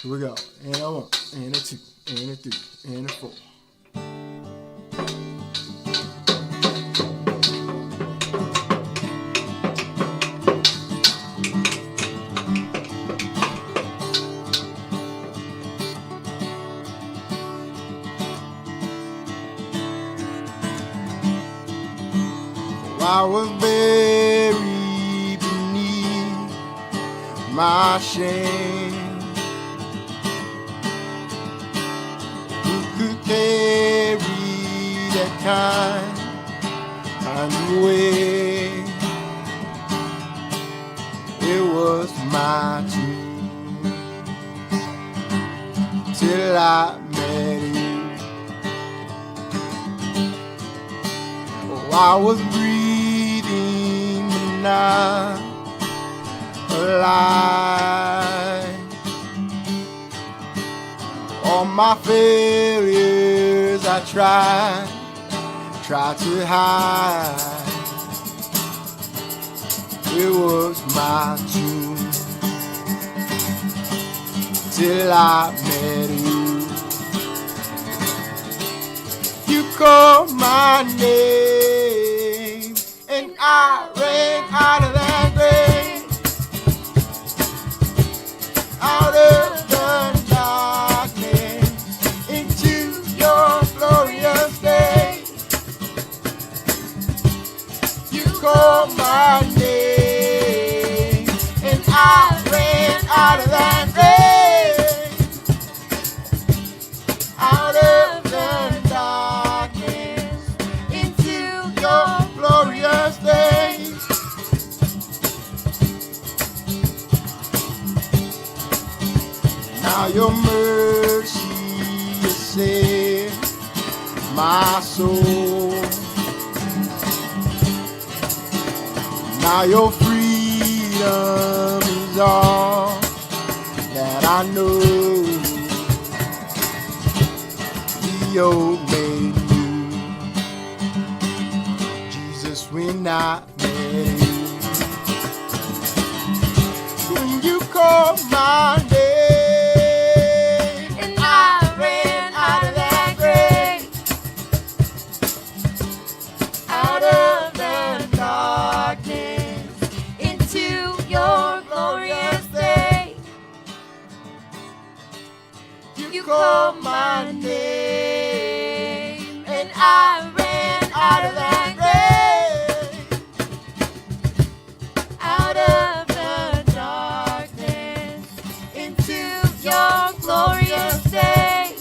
Here we go. And a one, and a two, and a three, and a four. I was buried beneath my shame. Who could carry that kind of weight? It was my dream till I met you. Oh, I was breathing but not alive. All my failures I tried to hide. It was my tune till I met you. You called my name and I ran out of that grave, out of the darkness into your glorious day. You called my name and I ran out of that grave, out of the darkness into your glorious day. Now your mercy has saved my soul. Now your freedom is all that I know. The old made new. Jesus, when I met you, when you called my name, and I ran out of that grave, out of the darkness into your glorious day. You called my name and I ran out of that grave, out of the darkness into your glorious day.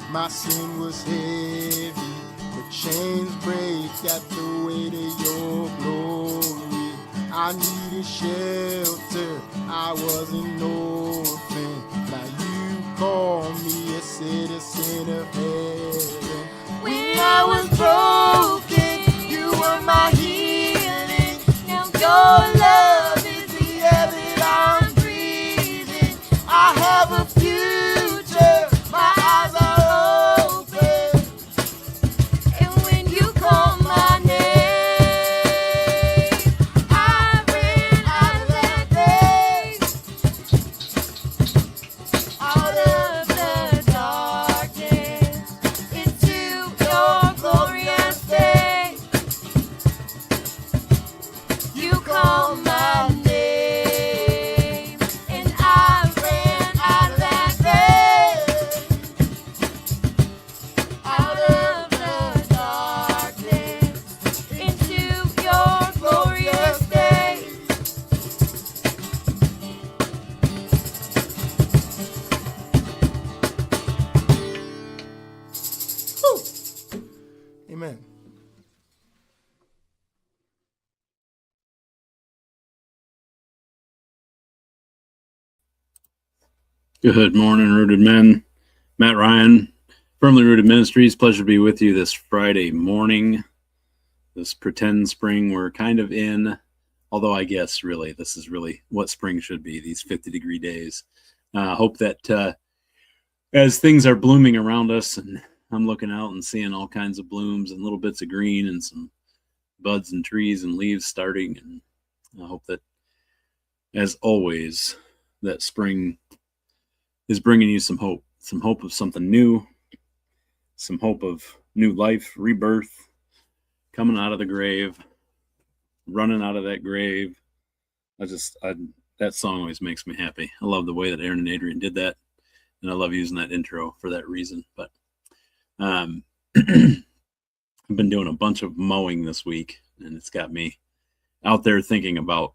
My sin was heavy, the chains break at the weight of your glory. I needed shelter, I was an orphan. Now you call me a citizen of heaven. When I was broken, you were my healing. Now your love is the air that I'm breathing. I have a future, my eyes are glorious. Good morning, Rooted Men. Matt Ryan, Firmly Rooted Ministries. Pleasure to be with you this Friday morning. This pretend spring we're kind of in, although I guess really this is really what spring should be, these 50-degree days. Hope that as things are blooming around us, and I'm looking out and seeing all kinds of blooms and little bits of green and some buds and trees and leaves starting, and I hope that, as always, that spring is bringing you some hope of something new, some hope of new life, rebirth, coming out of the grave, running out of that grave. That song always makes me happy. I love the way that Aaron and Adrian did that, and I love using that intro for that reason. But I've been doing a bunch of mowing this week, and it's got me out there thinking about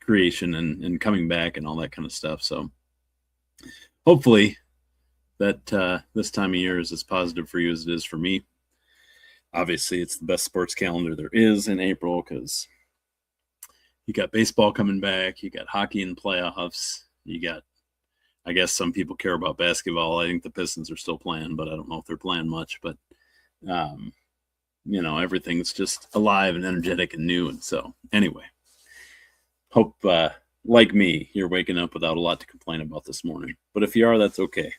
creation and coming back and all that kind of stuff. So hopefully that this time of year is as positive for you as it is for me. Obviously, it's the best sports calendar there is in April because you got baseball coming back, you got hockey in playoffs, you got, I guess some people care about basketball. I think the Pistons are still playing, but I don't know if they're playing much. But, everything's just alive and energetic and new. And so, anyway, hope, like me, you're waking up without a lot to complain about this morning. But if you are, that's okay.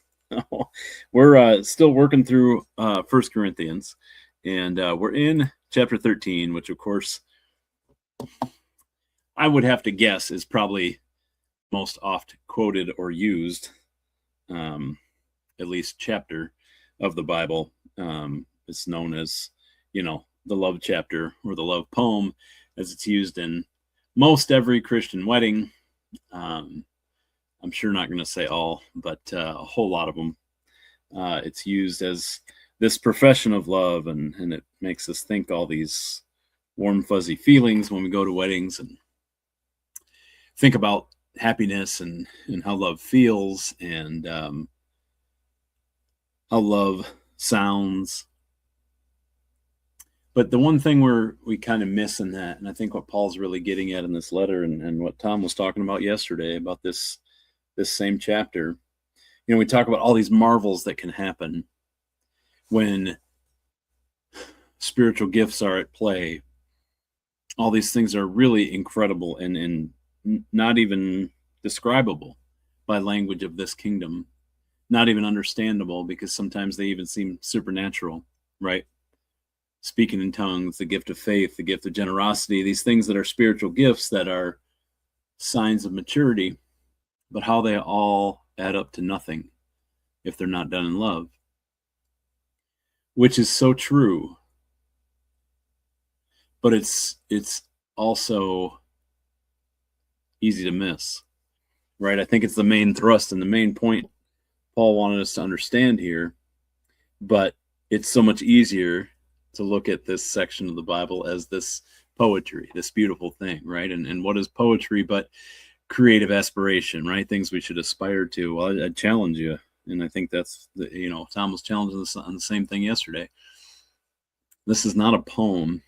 We're still working through 1 Corinthians, and we're in chapter 13, which, of course, I would have to guess is probably most oft quoted or used, at least chapter of the Bible. It's known as, the love chapter or the love poem, as it's used in most every Christian wedding. I'm sure not going to say all, but a whole lot of them. It's used as this profession of love, and it makes us think all these warm, fuzzy feelings when we go to weddings and think about happiness and how love feels and how love sounds. But the one thing we kind of miss in that, and I think what Paul's really getting at in this letter, and what Tom was talking about yesterday about this same chapter, we talk about all these marvels that can happen when spiritual gifts are at play. All these things are really incredible and not even describable by language of this kingdom, not even understandable, because sometimes they even seem supernatural, right? Speaking in tongues, the gift of faith, the gift of generosity, these things that are spiritual gifts that are signs of maturity, but how they all add up to nothing if they're not done in love, which is so true. But it's also easy to miss, right? I think it's the main thrust and the main point Paul wanted us to understand here, but it's so much easier to look at this section of the Bible as this poetry, this beautiful thing, right? And what is poetry but creative aspiration, right? Things we should aspire to. Well, I challenge you, and I think that's Tom was challenging us on the same thing yesterday. This is not a poem.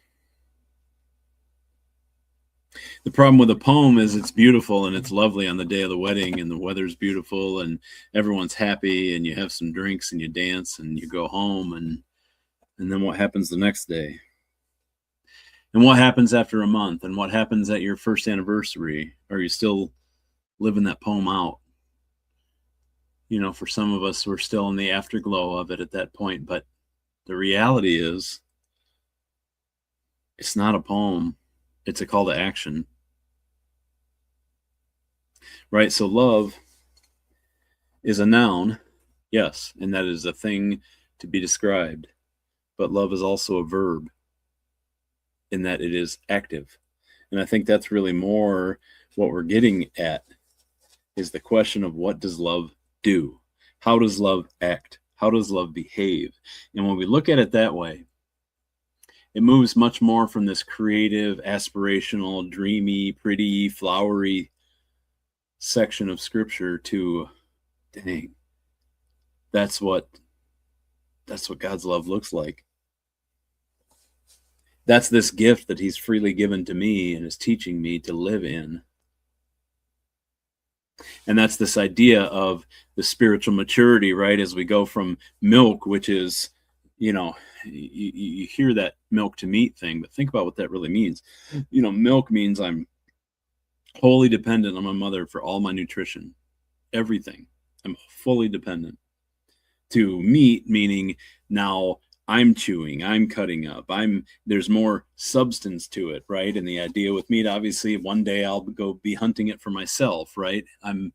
The problem with a poem is it's beautiful and it's lovely on the day of the wedding, and the weather's beautiful and everyone's happy, and you have some drinks and you dance and you go home, and then what happens the next day? And what happens after a month? And what happens at your first anniversary? Are you still living that poem out? For some of us, we're still in the afterglow of it at that point. But the reality is, it's not a poem. It's a call to action. Right? So love is a noun, yes, and that is a thing to be described. But love is also a verb in that it is active. And I think that's really more what we're getting at, is the question of what does love do? How does love act? How does love behave? And when we look at it that way, it moves much more from this creative, aspirational, dreamy, pretty, flowery section of Scripture to, dang, that's what God's love looks like. That's this gift that he's freely given to me and is teaching me to live in. And that's this idea of the spiritual maturity, right? As we go from milk, which is, you hear that milk to meat thing, but think about what that really means. Milk means I'm wholly dependent on my mother for all my nutrition, everything. I'm fully dependent. To meat, meaning now I'm chewing, I'm cutting up, there's more substance to it, right? And the idea with meat, obviously, one day I'll go be hunting it for myself, right? I'm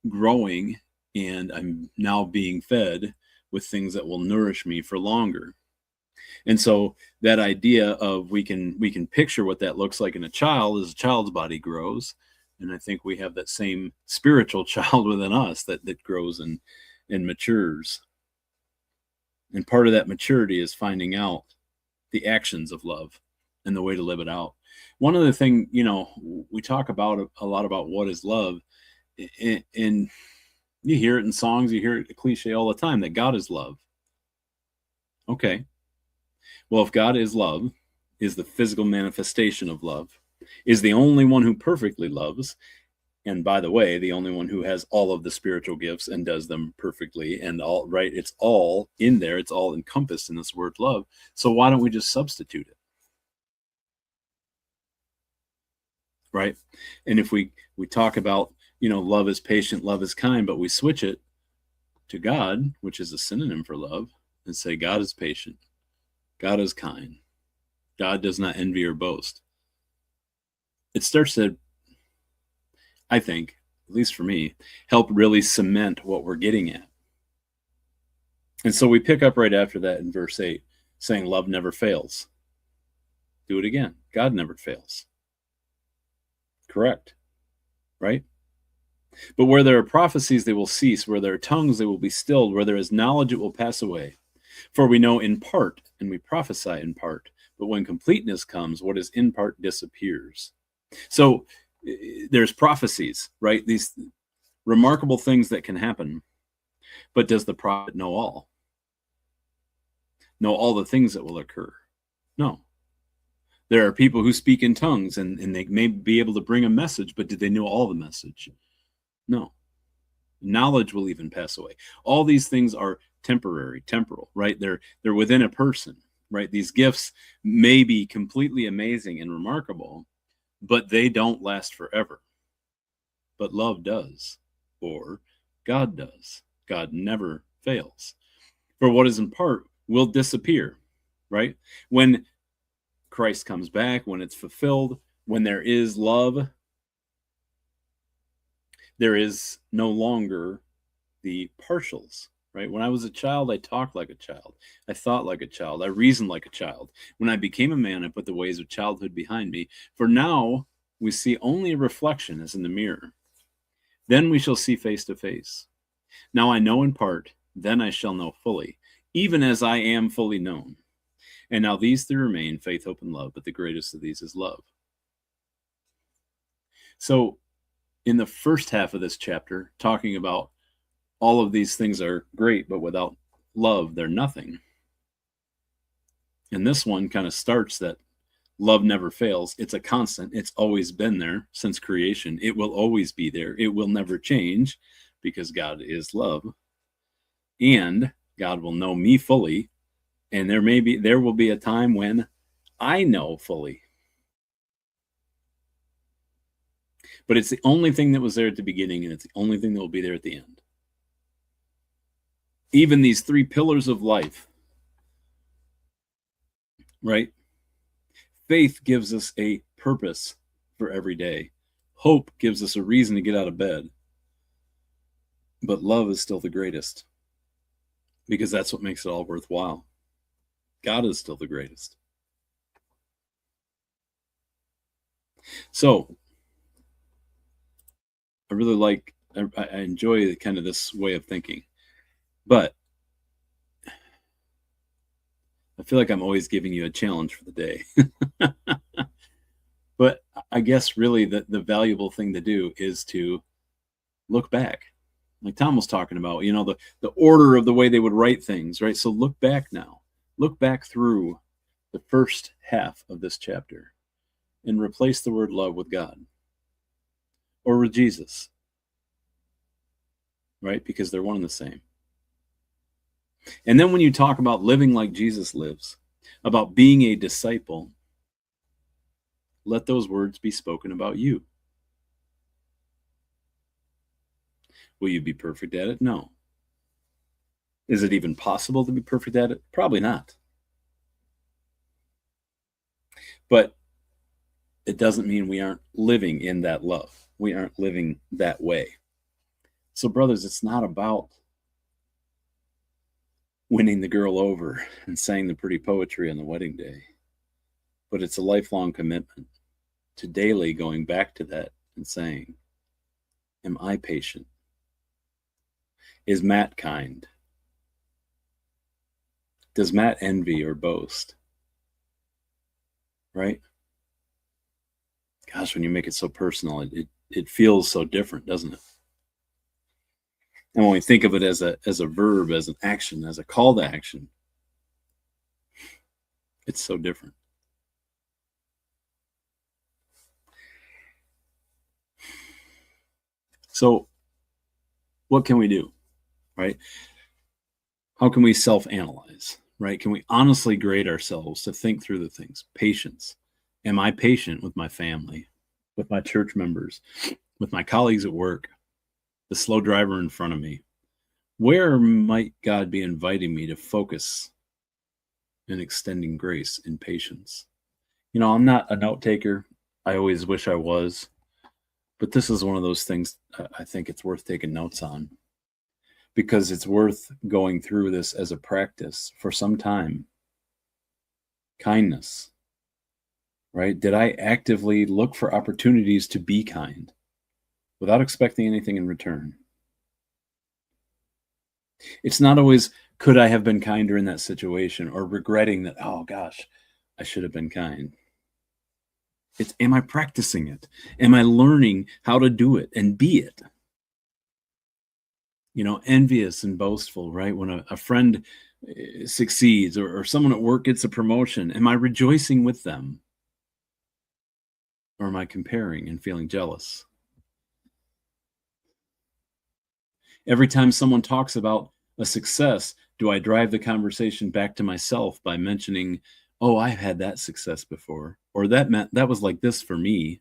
growing, and I'm now being fed with things that will nourish me for longer. And so that idea of we can picture what that looks like in a child as a child's body grows. And I think we have that same spiritual child within us that grows and matures. And part of that maturity is finding out the actions of love and the way to live it out. One other thing, we talk about a lot about what is love, and you hear it in songs, you hear it a cliche all the time that God is love. Okay. Well, if God is love, is the physical manifestation of love, is the only one who perfectly loves, and by the way, the only one who has all of the spiritual gifts and does them perfectly and all right, it's all in there, it's all encompassed in this word love. So why don't we just substitute it? Right? And if we talk about, love is patient, love is kind, but we switch it to God, which is a synonym for love, and say God is patient, God is kind, God does not envy or boast. It starts to, I think, at least for me, help really cement what we're getting at. And so we pick up right after that in verse 8, saying love never fails. Do it again. God never fails. Correct. Right? But where there are prophecies, they will cease. Where there are tongues, they will be stilled. Where there is knowledge, it will pass away. For we know in part, and we prophesy in part. But when completeness comes, what is in part disappears. So there's prophecies, right? These remarkable things that can happen. But does the prophet know all? Know all the things that will occur? No. There are people who speak in tongues and they may be able to bring a message, but did they know all the message? No. Knowledge will even pass away. All these things are temporary, temporal, right? They're within a person, right? These gifts may be completely amazing and remarkable, but they don't last forever. But love does, or God does. God never fails. For what is in part will disappear, right? When Christ comes back, when it's fulfilled, when there is love, there is no longer the partials, right? When I was a child, I talked like a child. I thought like a child. I reasoned like a child. When I became a man, I put the ways of childhood behind me. For now, we see only a reflection as in the mirror. Then we shall see face to face. Now I know in part, then I shall know fully, even as I am fully known. And now these three remain, faith, hope, and love, but the greatest of these is love. So in the first half of this chapter, talking about all of these things are great, but without love, they're nothing. And this one kind of starts that love never fails. It's a constant. It's always been there since creation. It will always be there. It will never change because God is love. And God will know me fully. And there will be a time when I know fully. But it's the only thing that was there at the beginning, and it's the only thing that will be there at the end. Even these three pillars of life, right? Faith gives us a purpose for every day. Hope gives us a reason to get out of bed. But love is still the greatest because that's what makes it all worthwhile. God is still the greatest. So I really I enjoy kind of this way of thinking, but I feel like I'm always giving you a challenge for the day. But I guess really the valuable thing to do is to look back. Like Tom was talking about, the order of the way they would write things, right? So look back now. Look back through the first half of this chapter and replace the word love with God or with Jesus right? Because they're one and the same. And then when you talk about living like Jesus lives, about being a disciple, let those words be spoken about you. Will you be perfect at it? No. Is it even possible to be perfect at it? Probably not. But it doesn't mean we aren't living in that love. We aren't living that way. So, brothers, it's not about winning the girl over and saying the pretty poetry on the wedding day, but it's a lifelong commitment to daily going back to that and saying, am I patient? Is Matt kind? Does Matt envy or boast? Right? Gosh, when you make it so personal, it feels so different, doesn't it? And when we think of it as a verb, as an action, as a call to action, it's so different. So what can we do, right? How can we self-analyze, right? Can we honestly grade ourselves to think through the things? Patience. Am I patient with my family, with my church members, with my colleagues at work, the slow driver in front of me? Where might God be inviting me to focus in extending grace and patience? You know, I'm not a note taker. I always wish I was. But this is one of those things I think it's worth taking notes on, because it's worth going through this as a practice for some time. Kindness, right? Did I actively look for opportunities to be kind without expecting anything in return? It's not always, could I have been kinder in that situation, or regretting that, oh gosh, I should have been kind. It's, am I practicing it? Am I learning how to do it and be it? You know, envious and boastful, right? When a friend succeeds, or someone at work gets a promotion, am I rejoicing with them? Or am I comparing and feeling jealous? Every time someone talks about a success, do I drive the conversation back to myself by mentioning, oh, I've had that success before, or that was like this for me,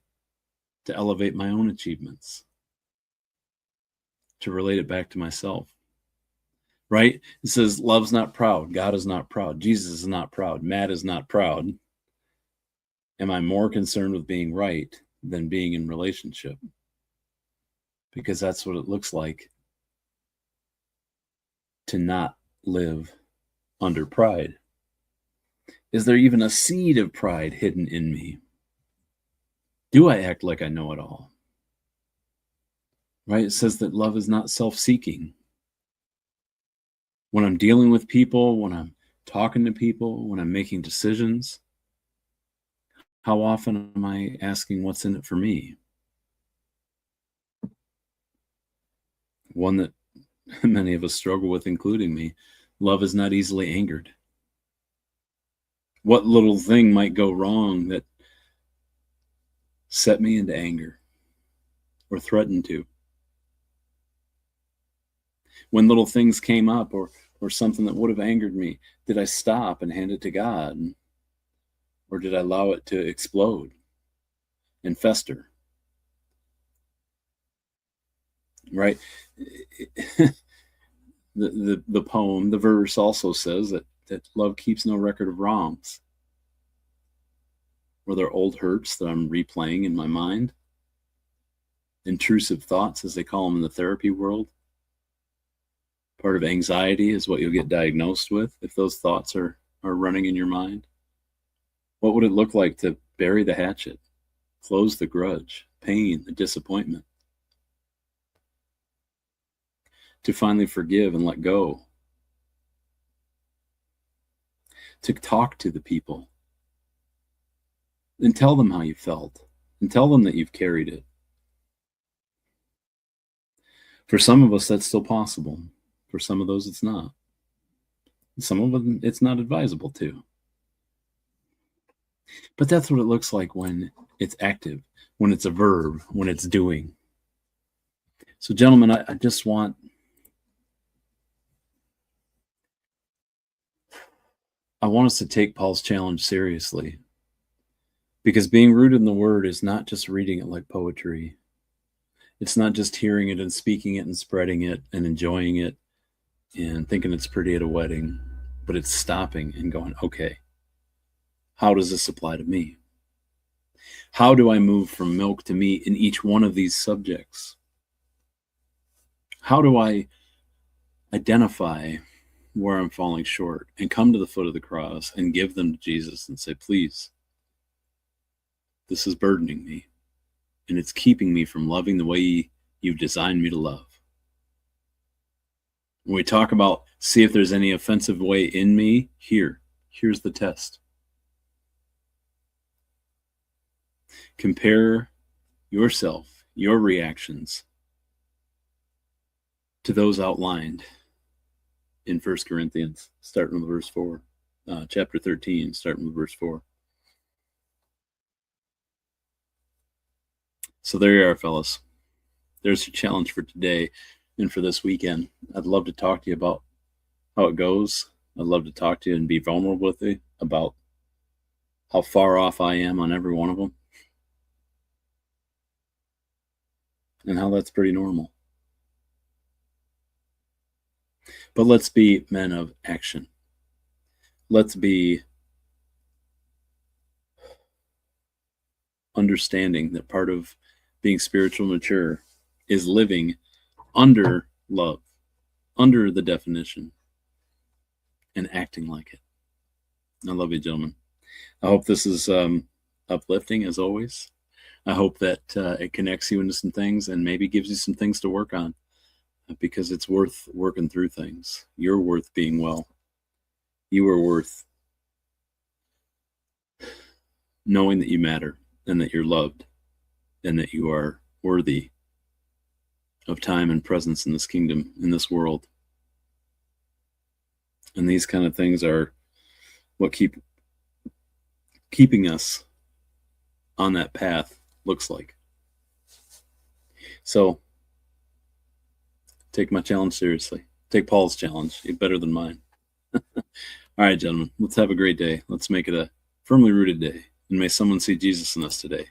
to elevate my own achievements, to relate it back to myself, right? It says, love's not proud. God is not proud. Jesus is not proud. Matt is not proud. Am I more concerned with being right than being in relationship? Because that's what it looks like to not live under pride. Is there even a seed of pride hidden in me? Do I act like I know it all? Right? It says that love is not self-seeking. When I'm dealing with people, when I'm talking to people, when I'm making decisions, how often am I asking what's in it for me? One that many of us struggle with, including me. Love is not easily angered. What little thing might go wrong that set me into anger or threatened to? When little things came up, or something that would have angered me, did I stop and hand it to God? Or did I allow it to explode and fester? Right? The poem, the verse also says that love keeps no record of wrongs. Were there old hurts that I'm replaying in my mind? Intrusive thoughts, as they call them in the therapy world. Part of anxiety is what you'll get diagnosed with if those thoughts are running in your mind. What would it look like to bury the hatchet, close the grudge, pain, the disappointment? To finally forgive and let go. To talk to the people and tell them how you felt, and tell them that you've carried it. For some of us, that's still possible. For some of those, it's not. Some of them, it's not advisable to. But that's what it looks like when it's active, when it's a verb, when it's doing. So, gentlemen, I just want I want us to take Paul's challenge seriously, because being rooted in the Word is not just reading it like poetry. It's not just hearing it and speaking it and spreading it and enjoying it and thinking it's pretty at a wedding, but it's stopping and going, okay, how does this apply to me? How do I move from milk to meat in each one of these subjects? How do I identify where I'm falling short and come to the foot of the cross and give them to Jesus and say, please, this is burdening me and it's keeping me from loving the way you've designed me to love. When we talk about see if there's any offensive way in me, here's the test. Compare yourself, your reactions to those outlined in 1 Corinthians, starting with verse 4, chapter 13, starting with verse 4. So there you are, fellas. There's your challenge for today and for this weekend. I'd love to talk to you about how it goes. I'd love to talk to you and be vulnerable with you about how far off I am on every one of them and how that's pretty normal. But let's be men of action. Let's be understanding that part of being spiritual mature is living under love, under the definition, and acting like it. I love you, gentlemen. I hope this is uplifting, as always. I hope that it connects you into some things and maybe gives you some things to work on, because it's worth working through things. You're worth being well. You are worth knowing that you matter and that you're loved and that you are worthy of time and presence in this kingdom, in this world. And these kind of things are what keeping us on that path looks like. So take my challenge seriously. Take Paul's challenge. You're better than mine. All right, gentlemen, let's have a great day. Let's make it a firmly rooted day. And may someone see Jesus in us today.